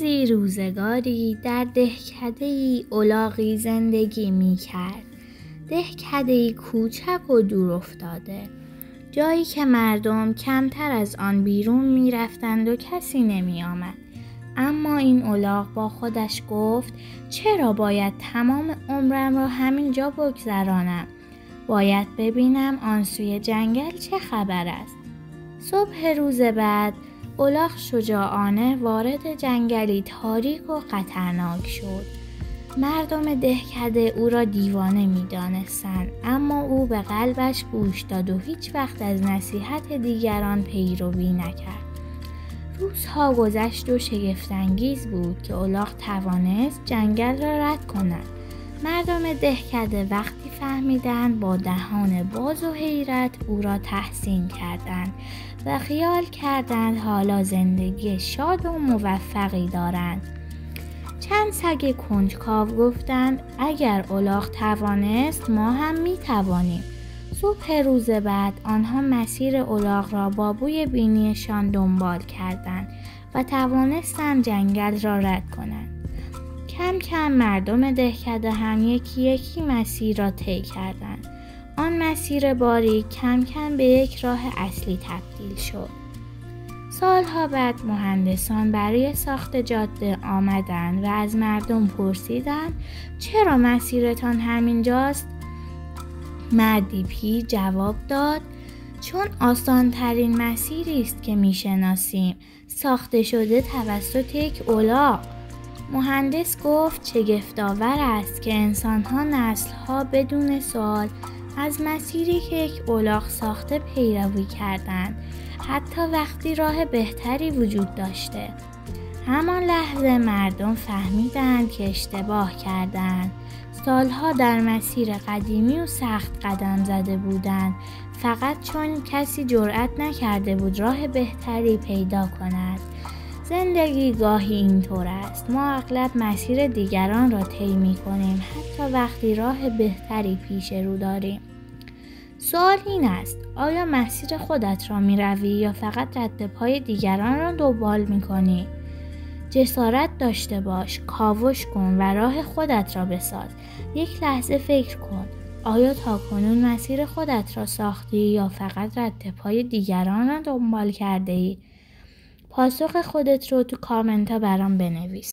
روزگاری در دهکده‌ای الاغی زندگی می‌کرد. دهکده‌ای کوچک و دور افتاده، جایی که مردم کمتر از آن بیرون می‌رفتند و کسی نمی‌آمد. اما این الاغ با خودش گفت: چرا باید تمام عمرم را همینجا بگذرانم؟ باید ببینم آن سوی جنگل چه خبر است. صبح روز بعد الاغ شجاعانه وارد جنگلی تاریک و خطرناک شد. مردم دهکده او را دیوانه می‌دانستند، اما او به قلبش گوش داد و هیچ وقت از نصیحت دیگران پیروی نکرد. روزها گذشت و شگفت‌انگیز بود که الاغ توانست جنگل را رد کند. مردم دهکده وقتی فهمیدند با دهان باز و حیرت او را تحسین کردند و خیال کردند حالا زندگی شاد و موفقی دارند. چند سگ کنجکاو گفتند: اگر الاغ توانست ما هم می توانیم. صبح روز بعد آنها مسیر الاغ را با بوی بینیشان دنبال کردند و توانستند جنگل را رد کنند. کم کم مردم دهکده هم یکی یکی مسیر را طی کردند. آن مسیر باریک کم کم به یک راه اصلی تبدیل شد. سالها بعد مهندسان برای ساخت جاده آمدند و از مردم پرسیدند: چرا مسیرتان همینجاست؟ مردی پیر جواب داد: چون آسان ترین مسیری است که میشناسیم، ساخته شده توسط یک الاغ. مهندس گفت: شگفت‌آور است که انسان‌ها نسل‌ها بدون سوال از مسیری که یک الاغ ساخته پیروی کردند، حتی وقتی راه بهتری وجود داشته. همان لحظه مردم فهمیدند که اشتباه کردند. سالها در مسیر قدیمی و سخت قدم زده بودند، فقط چون کسی جرأت نکرده بود راه بهتری پیدا کند. زندگی گاهی اینطور است. ما اغلب مسیر دیگران را طی می‌کنیم، حتی وقتی راه بهتری پیش رو داریم. سوال این است: آیا مسیر خودت را می‌روی یا فقط رد پای دیگران را دنبال می‌کنی؟ جسارت داشته باش، کاوش کن و راه خودت را بساز. یک لحظه فکر کن: آیا تاکنون مسیر خودت را ساختی یا فقط رد پای دیگران را دنبال کرده‌ای؟ پاسخ خودت رو تو کامنت ها برام بنویس.